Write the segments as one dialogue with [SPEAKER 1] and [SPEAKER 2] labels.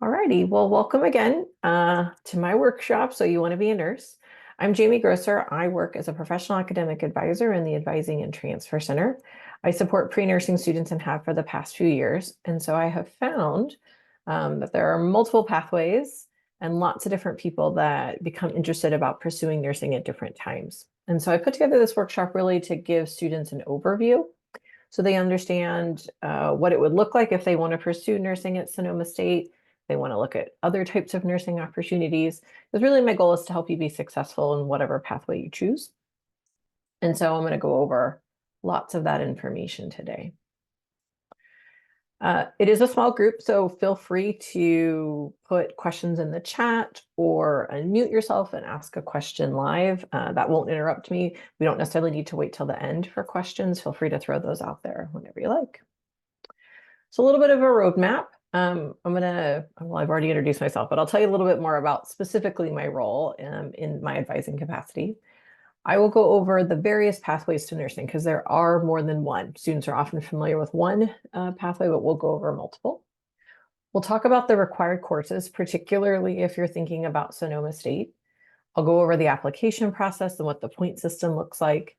[SPEAKER 1] Alrighty, well, welcome again to my workshop. So you want to be a nurse. I'm Jamie Grosser. I work as a professional academic advisor in the Advising and Transfer Center. I support pre-nursing students and have for the past few years. And so I have found that there are multiple pathways and lots of different people that become interested about pursuing nursing at different times. And so I put together this workshop really to give students an overview so they understand what it would look like if they want to pursue nursing at Sonoma State. They want to look at other types of nursing opportunities. Because really my goal is to help you be successful in whatever pathway you choose. And so I'm going to go over lots of that information today. It is a small group, so feel free to put questions in the chat or unmute yourself and ask a question live. That won't interrupt me. We don't necessarily need to wait till the end for questions. Feel free to throw those out there whenever you like. So a little bit of a roadmap. Well, I've already introduced myself, but I'll tell you a little bit more about specifically my role in my advising capacity. I will go over the various pathways to nursing because there are more than one. Students are often familiar with one pathway, but we'll go over multiple. We'll talk about the required courses, particularly if you're thinking about Sonoma State. I'll go over the application process and what the point system looks like.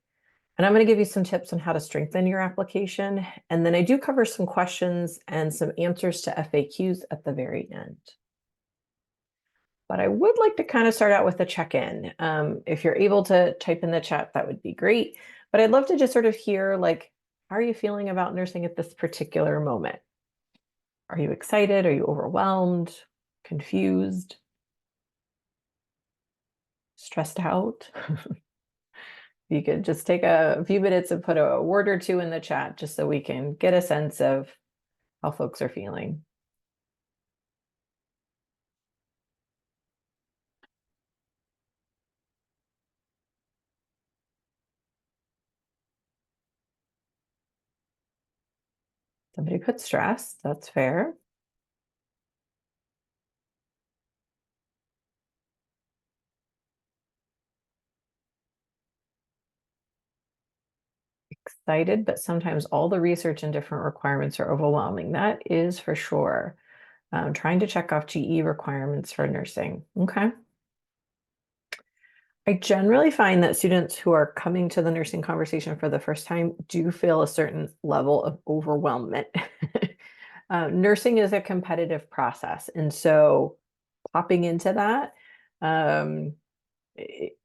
[SPEAKER 1] And I'm going to give you some tips on how to strengthen your application. And then I do cover some questions and some answers to FAQs at the very end. But I would like to kind of start out with a check-in. If you're able to type in the chat, that would be great. But I'd love to just sort of hear, like, how are you feeling about nursing at this particular moment? Are you excited? Are you overwhelmed? Confused? Stressed out? You could just take a few minutes and put a word or two in the chat just so we can get a sense of how folks are feeling. Somebody put stress, that's fair. Excited, but sometimes all the research and different requirements are overwhelming. That is for sure. Trying to check off GE requirements for nursing. Okay. I generally find that students who are coming to the nursing conversation for the first time do feel a certain level of overwhelmment. Nursing is a competitive process. And so popping into that,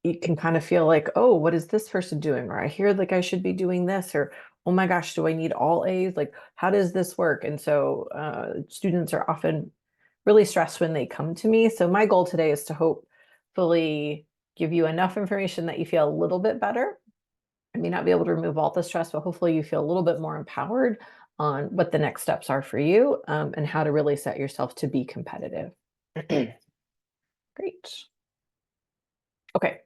[SPEAKER 1] you can kind of feel like, oh, what is this person doing? Or I hear like I should be doing this, or oh my gosh, do I need all A's? Like, how does this work? And so students are often really stressed when they come to me. So my goal today is to hopefully give you enough information that you feel a little bit better. I may not be able to remove all the stress, but hopefully you feel a little bit more empowered on what the next steps are for you and how to really set yourself to be competitive. Great. Okay,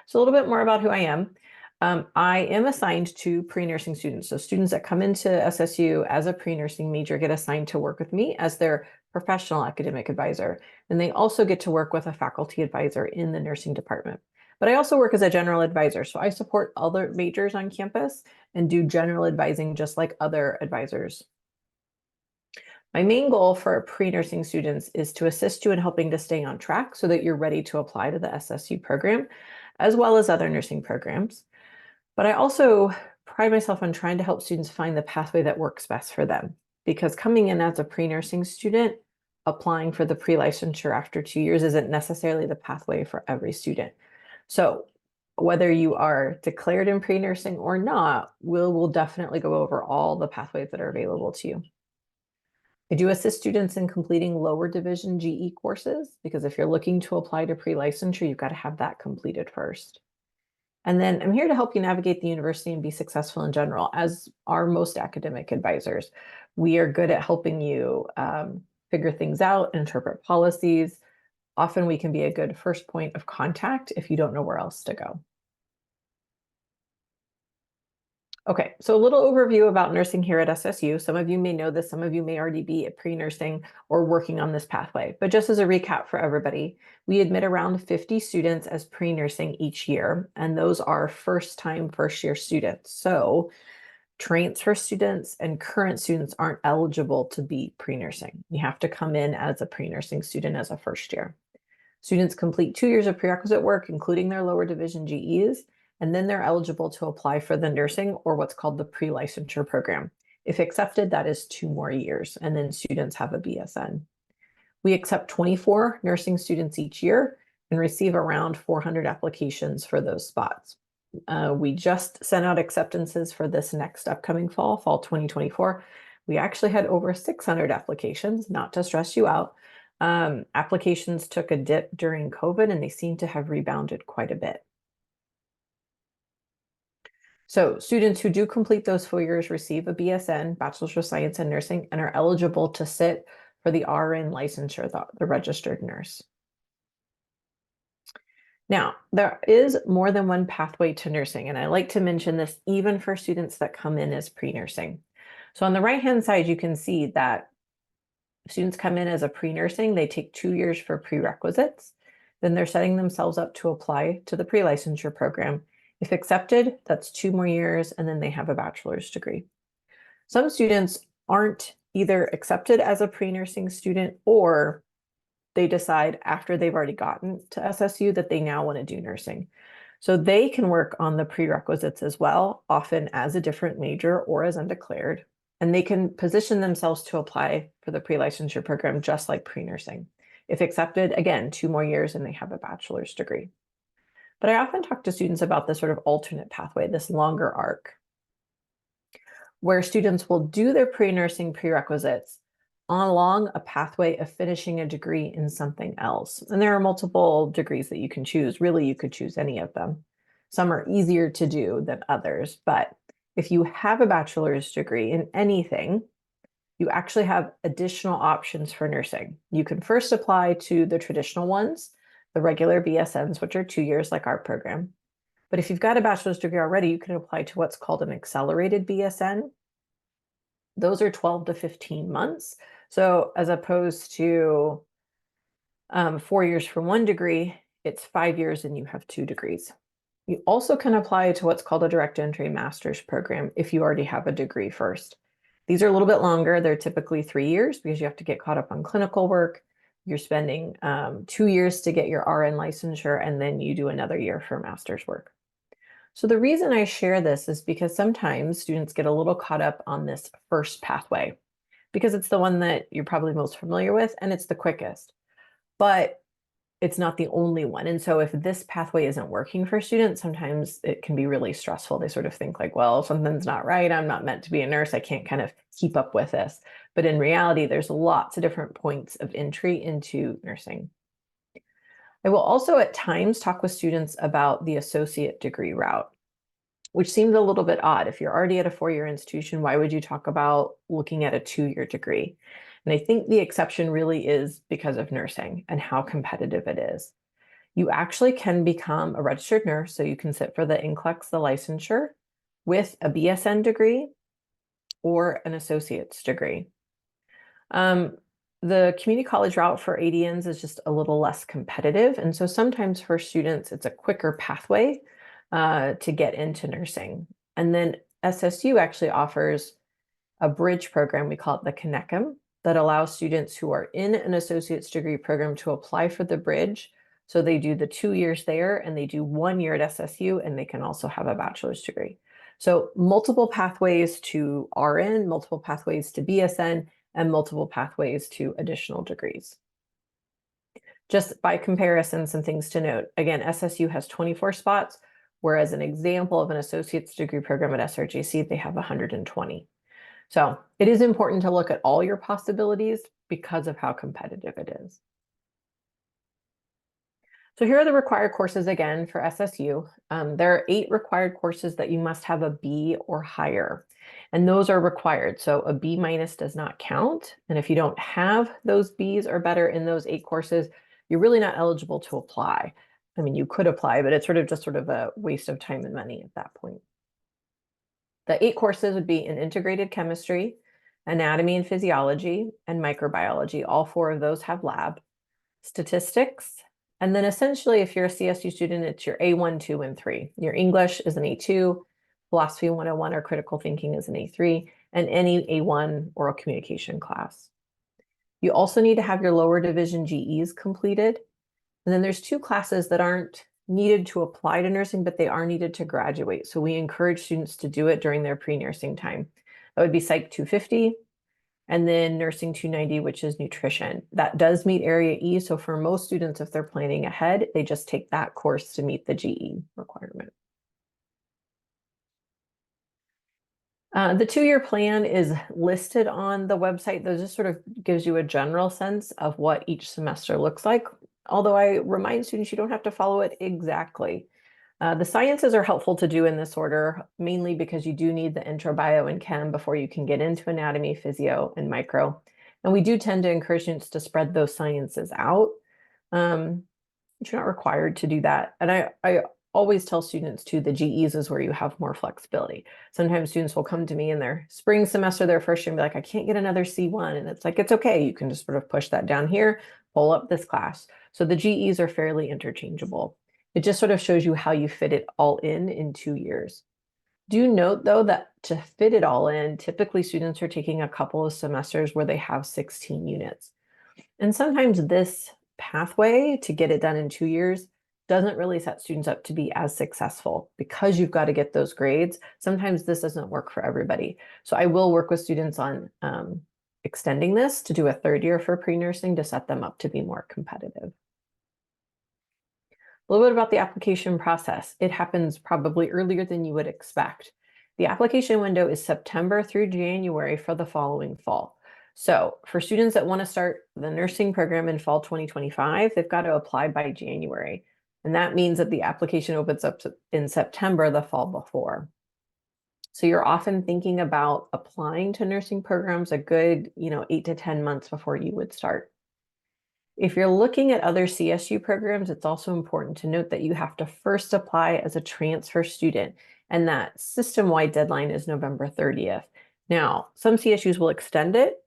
[SPEAKER 1] so a little bit more about who I am. I am assigned to pre-nursing students. So students that come into SSU as a pre-nursing major get assigned to work with me as their professional academic advisor. And they also get to work with a faculty advisor in the nursing department. But I also work as a general advisor. So I support other majors on campus and do general advising just like other advisors. My main goal for pre-nursing students is to assist you in helping to stay on track so that you're ready to apply to the SSU program, as well as other nursing programs. But I also pride myself on trying to help students find the pathway that works best for them. Because coming in as a pre-nursing student, applying for the pre-licensure after 2 years isn't necessarily the pathway for every student. So whether you are declared in pre-nursing or not, we'll definitely go over all the pathways that are available to you. I do assist students in completing lower division GE courses because if you're looking to apply to pre-licensure, you've got to have that completed first. And then I'm here to help you navigate the university and be successful in general, as are most academic advisors. We are good at helping you figure things out, interpret policies. Often we can be a good first point of contact if you don't know where else to go. Okay, so a little overview about nursing here at SSU. Some of you may know this, some of you may already be at pre-nursing or working on this pathway. But just as a recap for everybody, we admit around 50 students as pre-nursing each year, and those are first-year students. So Transfer students and current students aren't eligible to be pre-nursing. You have to come in as a pre-nursing student as a first year. Students complete 2 years of prerequisite work, including their lower division GEs, and then they're eligible to apply for the nursing or what's called the pre-licensure program. If accepted, that is 2 more years, and then students have a BSN. We accept 24 nursing students each year and receive around 400 applications for those spots. We just sent out acceptances for this next upcoming fall 2024. We actually had over 600 applications, not to stress you out. Applications took a dip during COVID and they seem to have rebounded quite a bit. So students who do complete those 4 years receive a BSN, Bachelor's of Science in Nursing, and are eligible to sit for the RN licensure, the registered nurse. Now, there is more than one pathway to nursing, and I like to mention this even for students that come in as pre-nursing. So on the right-hand side, you can see that students come in as a pre-nursing, they take 2 years for prerequisites, then they're setting themselves up to apply to the pre-licensure program. If accepted, that's 2 more years, and then they have a bachelor's degree. Some students aren't either accepted as a pre-nursing student or they decide after they've already gotten to SSU that they now want to do nursing. So they can work on the prerequisites as well, often as a different major or as undeclared, and they can position themselves to apply for the pre-licensure program just like pre-nursing. If accepted, again, 2 more years and they have a bachelor's degree. But I often talk to students about this sort of alternate pathway, this longer arc, where students will do their pre-nursing prerequisites along a pathway of finishing a degree in something else. And there are multiple degrees that you can choose. Really, you could choose any of them. Some are easier to do than others, but if you have a bachelor's degree in anything, you actually have additional options for nursing. You can first apply to the traditional ones, the regular BSNs, which are 2 years like our program. But if you've got a bachelor's degree already, you can apply to what's called an accelerated BSN. Those are 12 to 15 months. So as opposed to 4 years for one degree, it's 5 years and you have 2 degrees. You also can apply to what's called a direct entry master's program if you already have a degree first. These are a little bit longer. They're typically 3 years because you have to get caught up on clinical work. You're spending 2 years to get your RN licensure, and then you do another year for master's work. So the reason I share this is because sometimes students get a little caught up on this first pathway because it's the one that you're probably most familiar with and it's the quickest, but it's not the only one. And so if this pathway isn't working for students, sometimes it can be really stressful. They sort of think like, well, something's not right. I'm not meant to be a nurse. I can't kind of keep up with this. But in reality, there's lots of different points of entry into nursing. I will also at times talk with students about the associate degree route, which seems a little bit odd. If you're already at a 4-year institution, why would you talk about looking at a 2-year degree? And I think the exception really is because of nursing and how competitive it is. You actually can become a registered nurse, so you can sit for the NCLEX, the licensure, with a BSN degree or an associate's degree. The community college route for ADNs is just a little less competitive. And so sometimes for students, it's a quicker pathway to get into nursing. And then SSU actually offers a bridge program, we call it the Connecum, that allows students who are in an associate's degree program to apply for the bridge. So they do the 2 years there and they do 1 year at SSU, and they can also have a bachelor's degree. So multiple pathways to RN, multiple pathways to BSN, and multiple pathways to additional degrees. Just by comparison, some things to note. Again, SSU has 24 spots, whereas an example of an associate's degree program at SRJC, they have 120. So it is important to look at all your possibilities because of how competitive it is. So here are the required courses again for SSU. There are 8 required courses that you must have a B or higher, and those are required. So a B- does not count. And if you don't have those Bs or better in those 8 courses, you're really not eligible to apply. I mean, you could apply, but it's just sort of a waste of time and money at that point. The 8 courses would be in integrated chemistry, anatomy and physiology, and microbiology. All 4 of those have lab. Statistics, and then essentially if you're a CSU student, it's your A1, 2, and 3. Your English is an A2, Philosophy 101 or Critical Thinking is an A3, and any A1 oral communication class. You also need to have your lower division GEs completed. And then there's 2 classes that aren't needed to apply to nursing, but they are needed to graduate. So we encourage students to do it during their pre-nursing time. That would be Psych 250 and then Nursing 290, which is nutrition. That does meet Area E. So for most students, if they're planning ahead, they just take that course to meet the GE requirement. The 2-year plan is listed on the website. That just sort of gives you a general sense of what each semester looks like. Although I remind students you don't have to follow it exactly. The sciences are helpful to do in this order, mainly because you do need the intro bio and chem before you can get into anatomy, physio, and micro. And we do tend to encourage students to spread those sciences out. You're not required to do that. And I always tell students too, the GEs is where you have more flexibility. Sometimes students will come to me in their spring semester, their first year, and be like, I can't get another C1. And it's like, it's okay. You can just sort of push that down here, pull up this class. So the GEs are fairly interchangeable. It just sort of shows you how you fit it all in 2 years. Do note though that to fit it all in, typically students are taking a couple of semesters where they have 16 units. And sometimes this pathway to get it done in 2 years doesn't really set students up to be as successful because you've got to get those grades. Sometimes this doesn't work for everybody. So I will work with students on extending this to do a 3rd year for pre-nursing to set them up to be more competitive. A little bit about the application process. It happens probably earlier than you would expect. The application window is September through January for the following fall. So for students that want to start the nursing program in fall 2025, they've got to apply by January. And that means that the application opens up in September, the fall before. So you're often thinking about applying to nursing programs a good, 8 to 10 months before you would start. If you're looking at other CSU programs, it's also important to note that you have to first apply as a transfer student, and that system-wide deadline is November 30th. Now, some CSUs will extend it.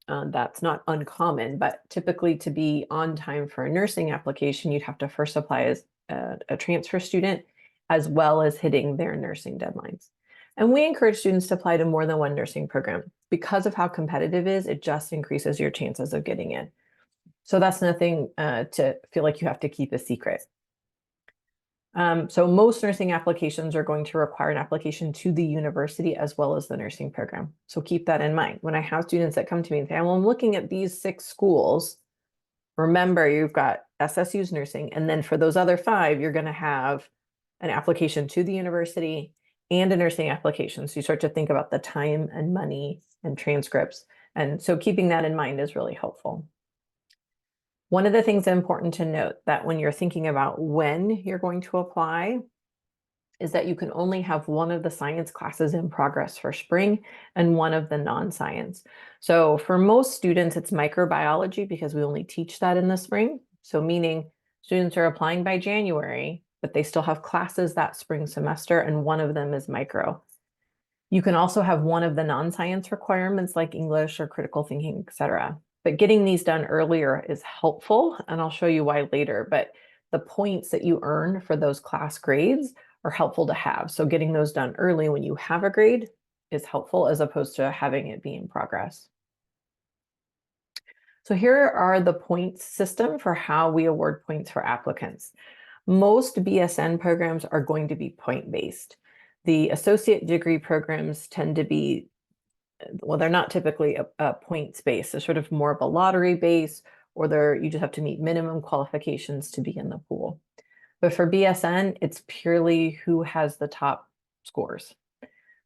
[SPEAKER 1] That's not uncommon, but typically to be on time for a nursing application, you'd have to first apply as a transfer student, as well as hitting their nursing deadlines. And we encourage students to apply to more than one nursing program. Because of how competitive it is, it just increases your chances of getting in. So that's nothing to feel like you have to keep a secret. So most nursing applications are going to require an application to the university as well as the nursing program. So keep that in mind. When I have students that come to me and say, well, I'm looking at these 6 schools, remember you've got SSU's nursing. And then for those other 5, you're going to have an application to the university and a nursing application. So you start to think about the time and money and transcripts. And so keeping that in mind is really helpful. One of the things important to note that when you're thinking about when you're going to apply is that you can only have one of the science classes in progress for spring and one of the non-science. So for most students, it's microbiology because we only teach that in the spring. So meaning students are applying by January, but they still have classes that spring semester, and one of them is micro. You can also have one of the non-science requirements like English or critical thinking, et cetera. But getting these done earlier is helpful, and I'll show you why later. But the points that you earn for those class grades are helpful to have. So getting those done early when you have a grade is helpful as opposed to having it be in progress. So here are the points system for how we award points for applicants. Most BSN programs are going to be point-based. The associate degree programs tend to be, well, they're not typically a points based. They're sort of more of a lottery base, or you just have to meet minimum qualifications to be in the pool. But for BSN, it's purely who has the top scores.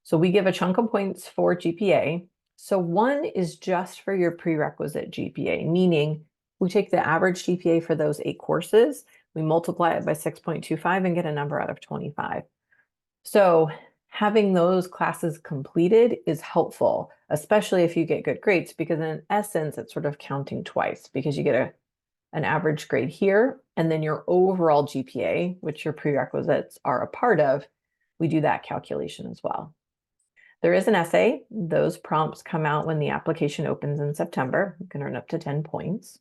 [SPEAKER 1] So we give a chunk of points for GPA. So 1 is just for your prerequisite GPA, meaning we take the average GPA for those 8 courses, we multiply it by 6.25 and get a number out of 25. So having those classes completed is helpful, especially if you get good grades, because in essence, it's sort of counting twice because you get an average grade here, and then your overall GPA, which your prerequisites are a part of, we do that calculation as well. There is an essay. Those prompts come out when the application opens in September. You can earn up to 10 points.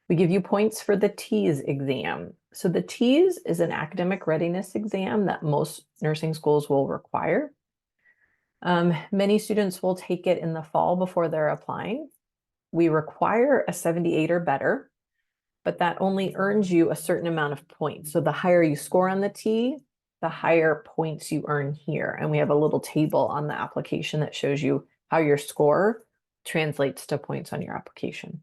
[SPEAKER 1] We give you points for the TEAS exam. So the TEAS is an academic readiness exam that most nursing schools will require. Many students will take it in the fall before they're applying. We require a 78 or better, but that only earns you a certain amount of points. So the higher you score on the T, the higher points you earn here. And we have a little table on the application that shows you how your score translates to points on your application.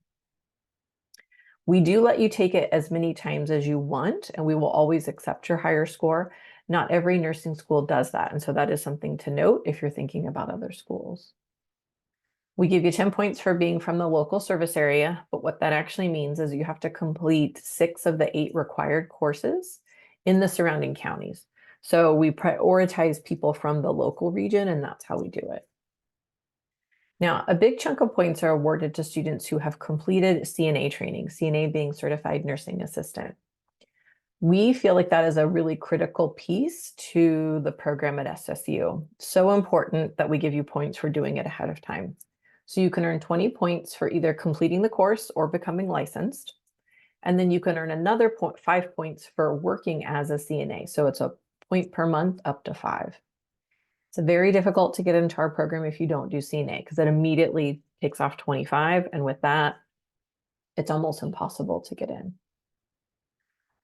[SPEAKER 1] We do let you take it as many times as you want, and we will always accept your higher score. Not every nursing school does that. And so that is something to note if you're thinking about other schools. We give you 10 points for being from the local service area, but what that actually means is you have to complete 6 of the 8 required courses in the surrounding counties. So we prioritize people from the local region, and that's how we do it. Now, a big chunk of points are awarded to students who have completed CNA training, CNA being Certified Nursing Assistant. We feel like that is a really critical piece to the program at SSU. So important that we give you points for doing it ahead of time. So you can earn 20 points for either completing the course or becoming licensed. And then you can earn another 5 points for working as a CNA. So it's a point per month up to 5. It's very difficult to get into our program if you don't do CNA because it immediately takes off 25. And with that, it's almost impossible to get in.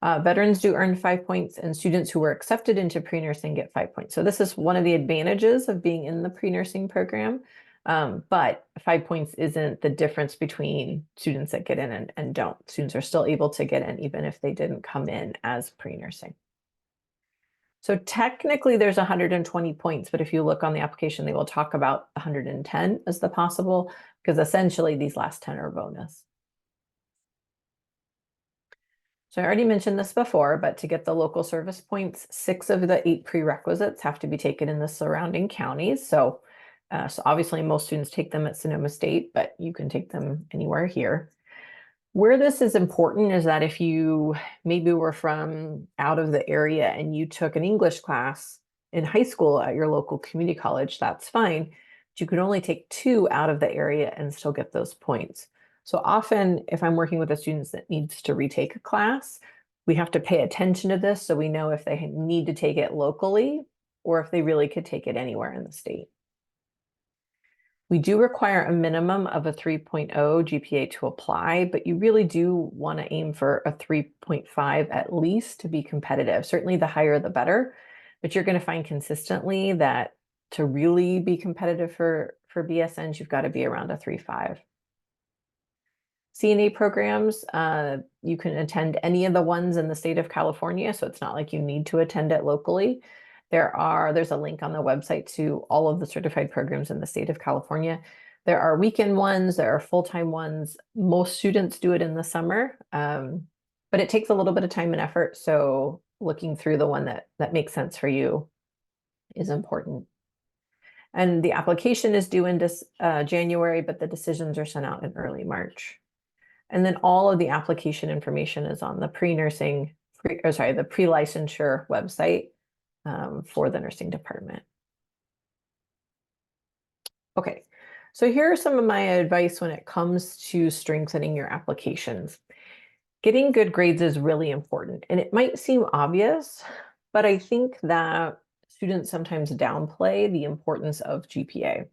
[SPEAKER 1] Veterans do earn 5 points, and students who were accepted into pre-nursing get 5 points. So this is one of the advantages of being in the pre-nursing program. But 5 points isn't the difference between students that get in and don't. Students are still able to get in even if they didn't come in as pre-nursing. So technically there's 120 points, but if you look on the application, they will talk about 110 as the possible, because essentially these last 10 are bonus. So I already mentioned this before, but to get the local service points, 6 of the 8 prerequisites have to be taken in the surrounding counties. So obviously most students take them at Sonoma State, but you can take them anywhere here. Where this is important is that if you maybe were from out of the area and you took an English class in high school at your local community college, that's fine. But you could only take 2 out of the area and still get those points. So often, if I'm working with a student that needs to retake a class, we have to pay attention to this so we know if they need to take it locally or if they really could take it anywhere in the state. We do require a minimum of a 3.0 GPA to apply, but you really do want to aim for a 3.5 at least to be competitive. Certainly the higher the better, but you're going to find consistently that to really be competitive for BSNs, you've got to be around a 3.5. CNA programs, you can attend any of the ones in the state of California, so it's not like you need to attend it locally. There's a link on the website to all of the certified programs in the state of California. There are weekend ones, there are full-time ones. Most students do it in the summer, but it takes a little bit of time and effort. So looking through the one that makes sense for you is important. And the application is due in January, but the decisions are sent out in early March. And then all of the application information is on the the pre-licensure website for the nursing department. Okay, so here are some of my advice when it comes to strengthening your applications. Getting good grades is really important, and it might seem obvious, but I think that students sometimes downplay the importance of GPA.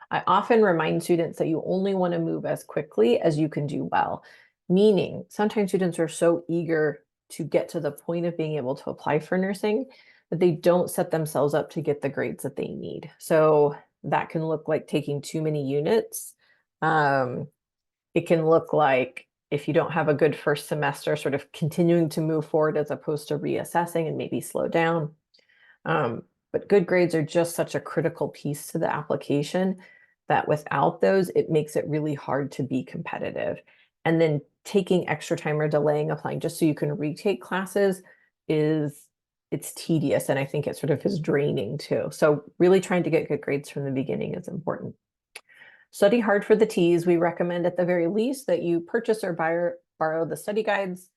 [SPEAKER 1] I often remind students that you only want to move as quickly as you can do well, meaning sometimes students are so eager to get to the point of being able to apply for nursing that they don't set themselves up to get the grades that they need. So that can look like taking too many units. It can look like if you don't have a good first semester, sort of continuing to move forward as opposed to reassessing and maybe slow down. But good grades are just such a critical piece to the application that without those, it makes it really hard to be competitive. And then taking extra time or delaying applying just so you can retake classes it's tedious. And I think it sort of is draining too. So really trying to get good grades from the beginning is important. Study hard for the T's. We recommend at the very least that you purchase or borrow the study guides.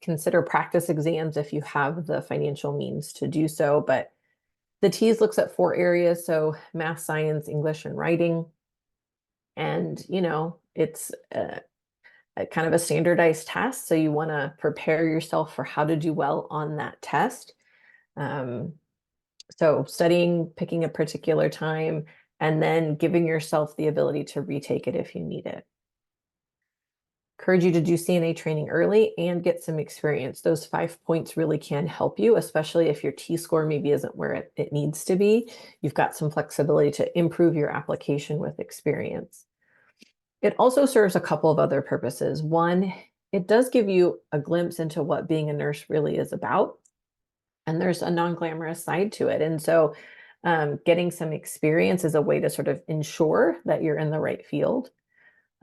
[SPEAKER 1] Consider practice exams if you have the financial means to do so, but the TEAS looks at 4 areas, so math, science, English, and writing. And, it's kind of a standardized test. So you want to prepare yourself for how to do well on that test. Um, so studying, picking a particular time, and then giving yourself the ability to retake it if you need it. Encourage you to do CNA training early and get some experience. Those 5 points really can help you, especially if your T-score maybe isn't where it needs to be. You've got some flexibility to improve your application with experience. It also serves a couple of other purposes. One, it does give you a glimpse into what being a nurse really is about. And there's a non-glamorous side to it. And so getting some experience is a way to sort of ensure that you're in the right field.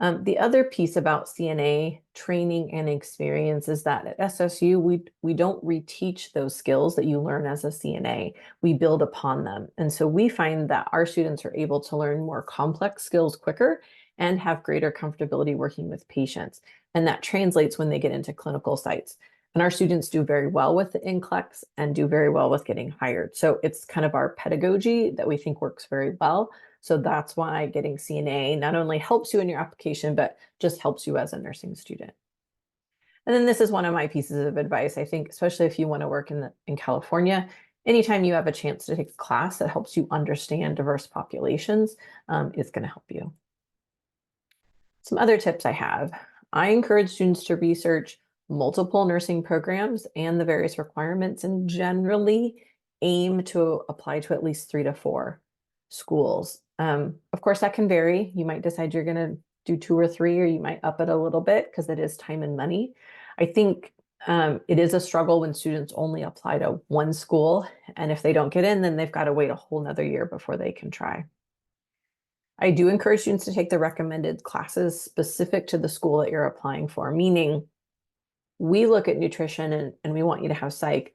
[SPEAKER 1] The other piece about CNA training and experience is that at SSU, we don't reteach those skills that you learn as a CNA. We build upon them. And so we find that our students are able to learn more complex skills quicker and have greater comfortability working with patients. And that translates when they get into clinical sites. And our students do very well with the NCLEX and do very well with getting hired. So it's kind of our pedagogy that we think works very well. So that's why getting CNA not only helps you in your application, but just helps you as a nursing student. And then this is one of my pieces of advice. I think, especially if you want to work in California, anytime you have a chance to take a class that helps you understand diverse populations, is going to help you. Some other tips I have. I encourage students to research multiple nursing programs and the various requirements, and generally aim to apply to at least 3 to 4 schools. Of course, that can vary. You might decide you're going to do 2 or 3, or you might up it a little bit because it is time and money. I think it is a struggle when students only apply to one school, and if they don't get in, then they've got to wait a whole nother year before they can try. I do encourage students to take the recommended classes specific to the school that you're applying for, meaning we look at nutrition and we want you to have psych.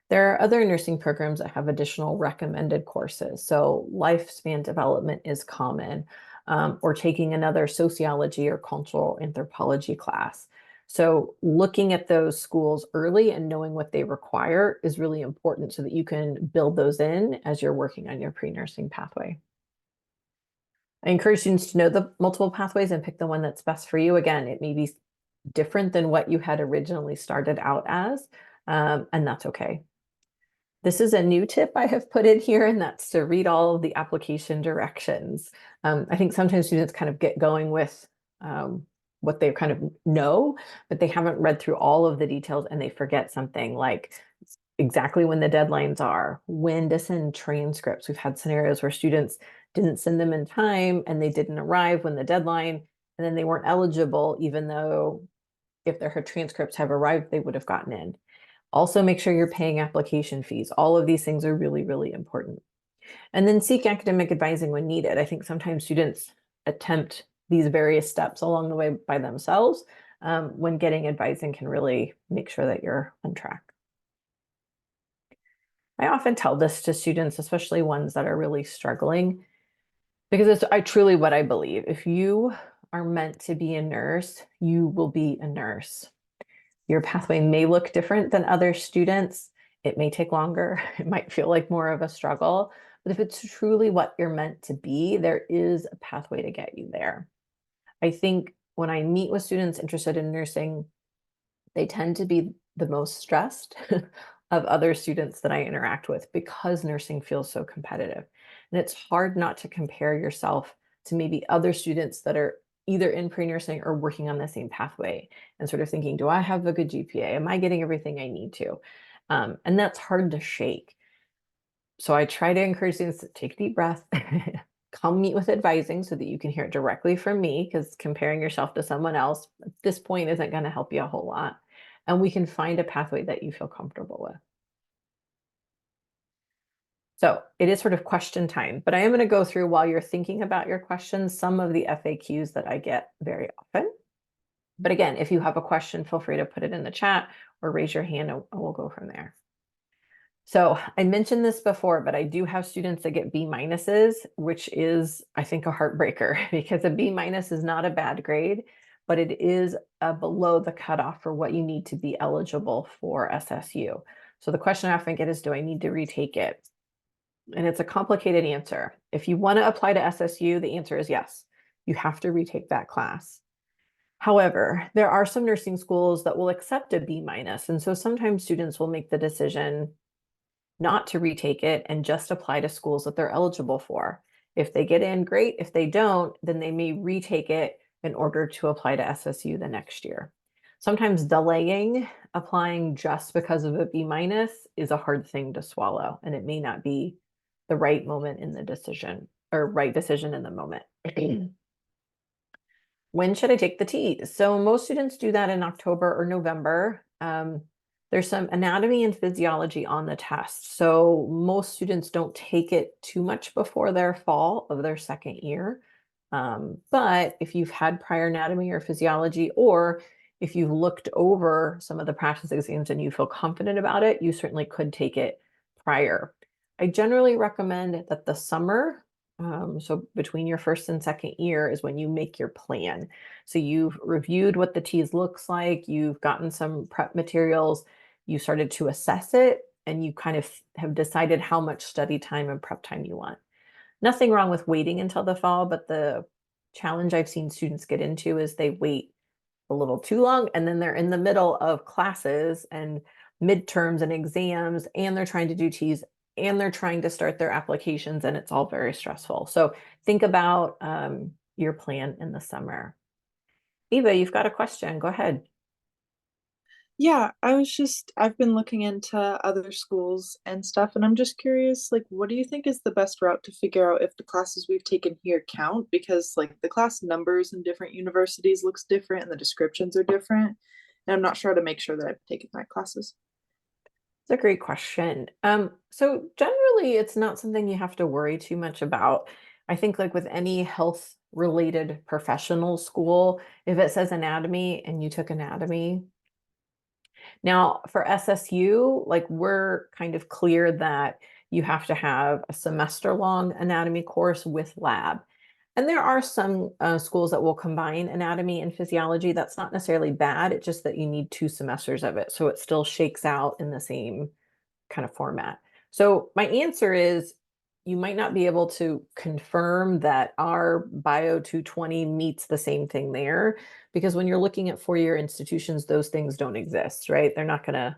[SPEAKER 1] There are other nursing programs that have additional recommended courses. So lifespan development is common, or taking another sociology or cultural anthropology class. So looking at those schools early and knowing what they require is really important so that you can build those in as you're working on your pre-nursing pathway. I encourage students to know the multiple pathways and pick the one that's best for you. Again, it may be different than what you had originally started out as, and that's okay. This is a new tip I have put in here, and that's to read all of the application directions. I think sometimes students kind of get going with what they kind of know, but they haven't read through all of the details and they forget something like exactly when the deadlines are, when to send transcripts. We've had scenarios where students didn't send them in time and they didn't arrive when the deadline, and then they weren't eligible, even though if their transcripts have arrived, they would have gotten in. Also, make sure you're paying application fees. All of these things are really, really important. And then seek academic advising when needed. I think sometimes students attempt these various steps along the way by themselves, when getting advising can really make sure that you're on track. I often tell this to students, especially ones that are really struggling, because it's truly what I believe. If you are meant to be a nurse, you will be a nurse. Your pathway may look different than other students. It may take longer. It might feel like more of a struggle. But if it's truly what you're meant to be, there is a pathway to get you there. I think when I meet with students interested in nursing, they tend to be the most stressed of other students that I interact with because nursing feels so competitive. And it's hard not to compare yourself to maybe other students that are either in pre-nursing or working on the same pathway and sort of thinking, do I have a good GPA? Am I getting everything I need to? And that's hard to shake. So I try to encourage students to take a deep breath, come meet with advising so that you can hear it directly from me, because comparing yourself to someone else at this point isn't going to help you a whole lot. And we can find a pathway that you feel comfortable with. So it is sort of question time, but I am going to go through, while you're thinking about your questions, some of the FAQs that I get very often. But again, if you have a question, feel free to put it in the chat or raise your hand and we'll go from there. So I mentioned this before, but I do have students that get B minuses, which is, I think, a heartbreaker because a B minus is not a bad grade, but it is below the cutoff for what you need to be eligible for SSU. So the question I often get is, do I need to retake it? And it's a complicated answer. If you want to apply to SSU, the answer is yes. You have to retake that class. However, there are some nursing schools that will accept a B minus. And so sometimes students will make the decision not to retake it and just apply to schools that they're eligible for. If they get in, great. If they don't, then they may retake it in order to apply to SSU the next year. Sometimes delaying applying just because of a B minus is a hard thing to swallow, and it may not be the right moment in the decision or right decision in the moment. When should I take the TEAS? So most students do that in October or November. There's some anatomy and physiology on the test. So most students don't take it too much before their fall of their second year. But if you've had prior anatomy or physiology, or if you've looked over some of the practice exams and you feel confident about it, you certainly could take it prior. I generally recommend that the summer, so between your first and second year, is when you make your plan. So you've reviewed what the TEAS looks like, you've gotten some prep materials, you started to assess it, and you kind of have decided how much study time and prep time you want. Nothing wrong with waiting until the fall, but the challenge I've seen students get into is they wait a little too long, and then they're in the middle of classes and midterms and exams, and they're trying to do TEAS, and they're trying to start their applications, and it's all very stressful. So think about your plan in the summer. Eva, you've got a question. Go ahead.
[SPEAKER 2] Yeah, I've been looking into other schools and stuff, and I'm just curious, like, what do you think is the best route to figure out if the classes we've taken here count? Because, like, the class numbers in different universities looks different and the descriptions are different. And I'm not sure how to make sure that I've taken my classes.
[SPEAKER 1] It's a great question. So generally, it's not something you have to worry too much about. I think, like with any health related professional school, if it says anatomy and you took anatomy, now, for SSU, like we're kind of clear that you have to have a semester long anatomy course with lab. And there are some schools that will combine anatomy and physiology. That's not necessarily bad. It's just that you need 2 semesters of it. So it still shakes out in the same kind of format. So my answer is you might not be able to confirm that our Bio 220 meets the same thing there, because when you're looking at four-year institutions, those things don't exist, right? They're not going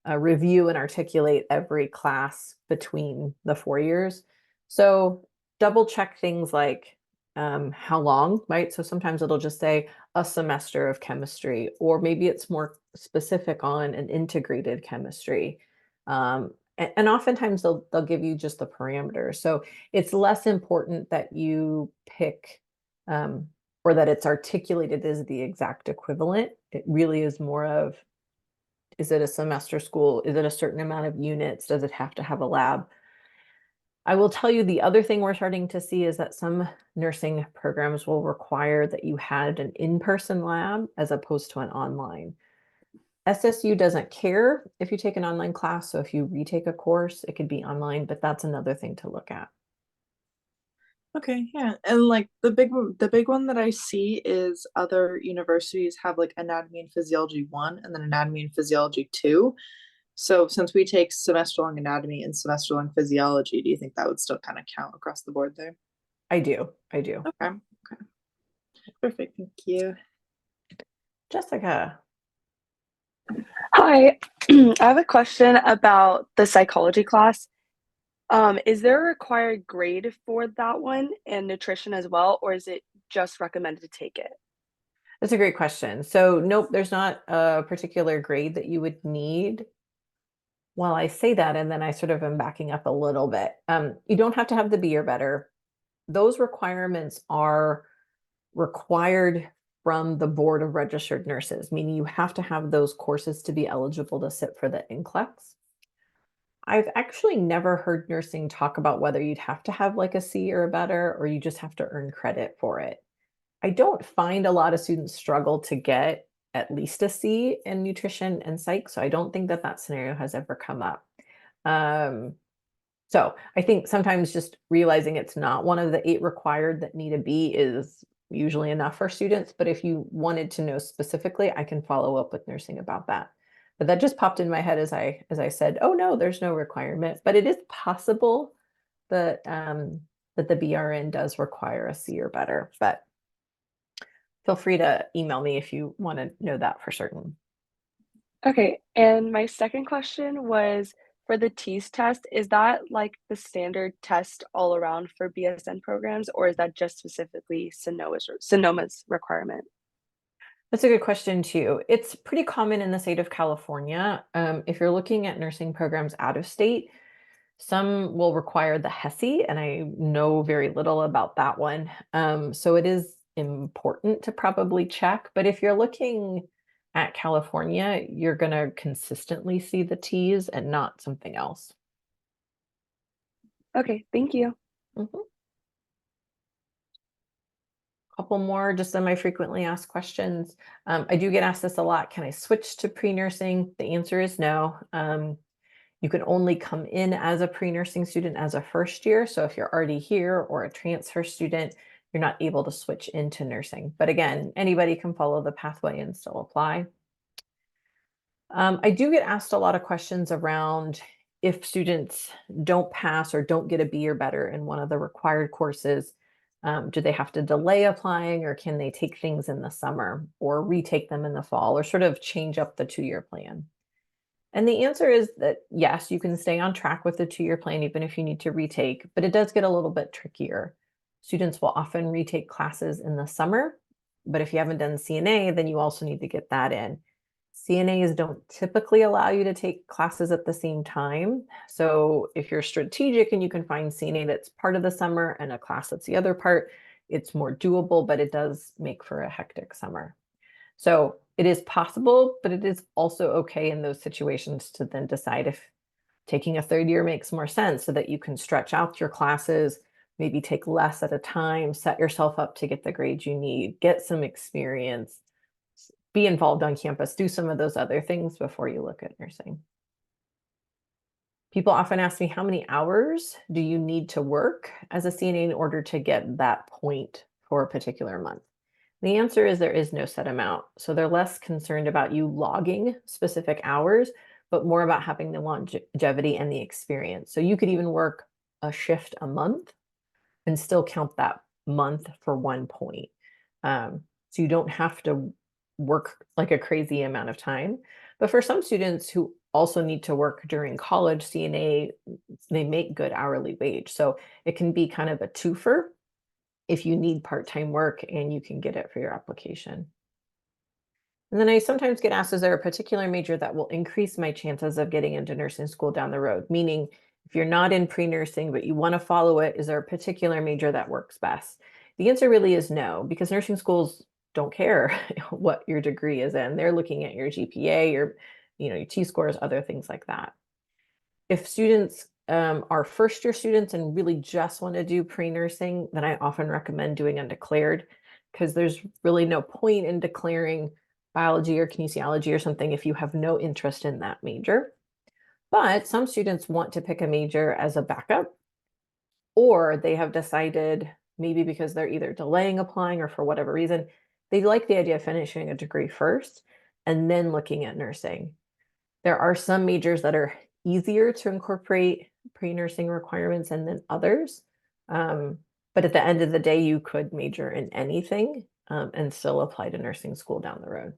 [SPEAKER 1] to review and articulate every class between the 4 years. So double check things like how long, right? So sometimes it'll just say a semester of chemistry, or maybe it's more specific on an integrated chemistry. And oftentimes they'll give you just the parameters. So it's less important that you pick or that it's articulated as the exact equivalent. It really is more of, is it a semester school? Is it a certain amount of units? Does it have to have a lab? I will tell you the other thing we're starting to see is that some nursing programs will require that you had an in-person lab as opposed to an online. SSU doesn't care if you take an online class, so if you retake a course, it could be online, but that's another thing to look at.
[SPEAKER 2] Okay, yeah. And like the big one that I see is other universities have like anatomy and physiology 1 and then anatomy and physiology 2. So since we take semester long anatomy and semester long physiology, do you think that would still kind of count across the board there?
[SPEAKER 1] I do. I do.
[SPEAKER 2] Okay. Okay. Perfect. Thank you.
[SPEAKER 1] Jessica.
[SPEAKER 3] Hi, I have a question about the psychology class. Is there a required grade for that one and nutrition as well, or is it just recommended to take it?
[SPEAKER 1] That's a great question. So, nope, there's not a particular grade that you would need. Well, I say that, and then I sort of am backing up a little bit. You don't have to have the B or better. Those requirements are required from the Board of Registered Nurses, meaning you have to have those courses to be eligible to sit for the NCLEX. I've actually never heard nursing talk about whether you'd have to have like a C or a better, or you just have to earn credit for it. I don't find a lot of students struggle to get at least a C in nutrition and psych, so I don't think that that scenario has ever come up. Um, so I think sometimes just realizing it's not one of the 8 required that need a B is usually enough for students. But if you wanted to know specifically, I can follow up with nursing about that. But that just popped in my head as I said, oh no, there's no requirement. But it is possible that that the BRN does require a C or better. But feel free to email me if you want to know that for certain.
[SPEAKER 3] Okay, and my second question was for the TEAS test, is that like the standard test all around for BSN programs, or is that just specifically Sonoma's requirement?
[SPEAKER 1] That's a good question too. It's pretty common in the state of California. If you're looking at nursing programs out of state, some will require the HESI, and I know very little about that one. So it is important to probably check. But if you're looking at California, you're going to consistently see the T's and not something else.
[SPEAKER 3] Okay, thank you.
[SPEAKER 1] Mhm. Couple more just semi-frequently asked questions. I do get asked this a lot. Can I switch to pre-nursing? The answer is no. You can only come in as a pre-nursing student as a first year. So if you're already here or a transfer student, you're not able to switch into nursing. But again, anybody can follow the pathway and still apply. I do get asked a lot of questions around if students don't pass or don't get a B or better in one of the required courses, do they have to delay applying, or can they take things in the summer or retake them in the fall, or sort of change up the 2-year plan? And the answer is that yes, you can stay on track with the 2-year plan even if you need to retake, but it does get a little bit trickier. Students will often retake classes in the summer, but if you haven't done CNA, then you also need to get that in. CNAs don't typically allow you to take classes at the same time. So if you're strategic and you can find CNA that's part of the summer and a class that's the other part, it's more doable, but it does make for a hectic summer. So it is possible, but it is also okay in those situations to then decide if taking a 3rd year makes more sense so that you can stretch out your classes, maybe take less at a time, set yourself up to get the grades you need, get some experience, be involved on campus, do some of those other things before you look at nursing. People often ask me, how many hours do you need to work as a CNA in order to get that point for a particular month? The answer is there is no set amount. So they're less concerned about you logging specific hours, but more about having the longevity and the experience. So you could even work a shift a month and still count that month for 1 point. So you don't have to work like a crazy amount of time. But for some students who also need to work during college, CNA, they make good hourly wage. So it can be kind of a twofer if you need part-time work and you can get it for your application. And then I sometimes get asked, is there a particular major that will increase my chances of getting into nursing school down the road? Meaning, if you're not in pre-nursing, but you want to follow it, is there a particular major that works best? The answer really is no, because nursing schools don't care what your degree is in. They're looking at your GPA, your T-scores, other things like that. If students are first year students and really just want to do pre-nursing, then I often recommend doing undeclared, because there's really no point in declaring biology or kinesiology or something if you have no interest in that major. But some students want to pick a major as a backup, or they have decided, maybe because they're either delaying applying or for whatever reason, they like the idea of finishing a degree first and then looking at nursing. There are some majors that are easier to incorporate pre-nursing requirements and than others. But at the end of the day, you could major in anything and still apply to nursing school down the road.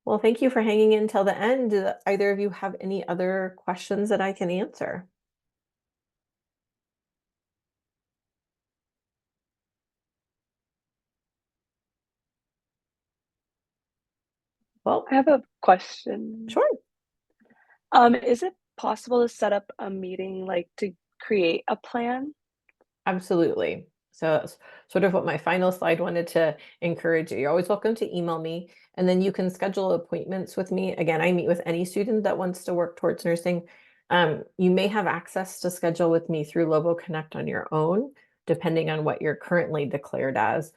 [SPEAKER 1] Well, thank you for hanging in till the end. Do either of you have any other questions that I can answer? Well,
[SPEAKER 3] I have a question.
[SPEAKER 1] sure.
[SPEAKER 3] Is it possible to set up a meeting, like, to create a plan?
[SPEAKER 1] Absolutely. So that's sort of what my final slide wanted to encourage you. You're always welcome to email me, and then you can schedule appointments with me. Again, I meet with any student that wants to work towards nursing. You may have access to schedule with me through Lobo Connect on your own, depending on what you're currently declared as.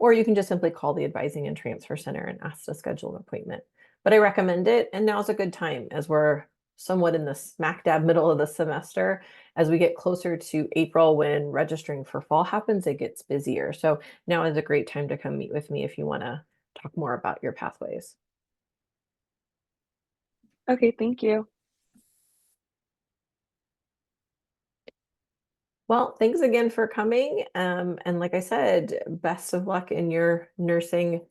[SPEAKER 1] Or you can just simply call the Advising and Transfer Center and ask to schedule an appointment. But I recommend it, and now's a good time as we're somewhat in the smack dab middle of the semester. As we get closer to April, when registering for fall happens, it gets busier. So now is a great time to come meet with me if you want to talk more about your pathways.
[SPEAKER 3] Okay, thank you.
[SPEAKER 1] Well, thanks again for coming. And like I said, best of luck in your nursing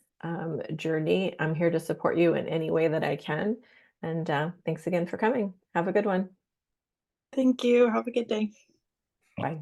[SPEAKER 1] journey. I'm here to support you in any way that I can. And thanks again for coming. Have a good one.
[SPEAKER 2] Thank you. Have a good day.
[SPEAKER 1] Bye.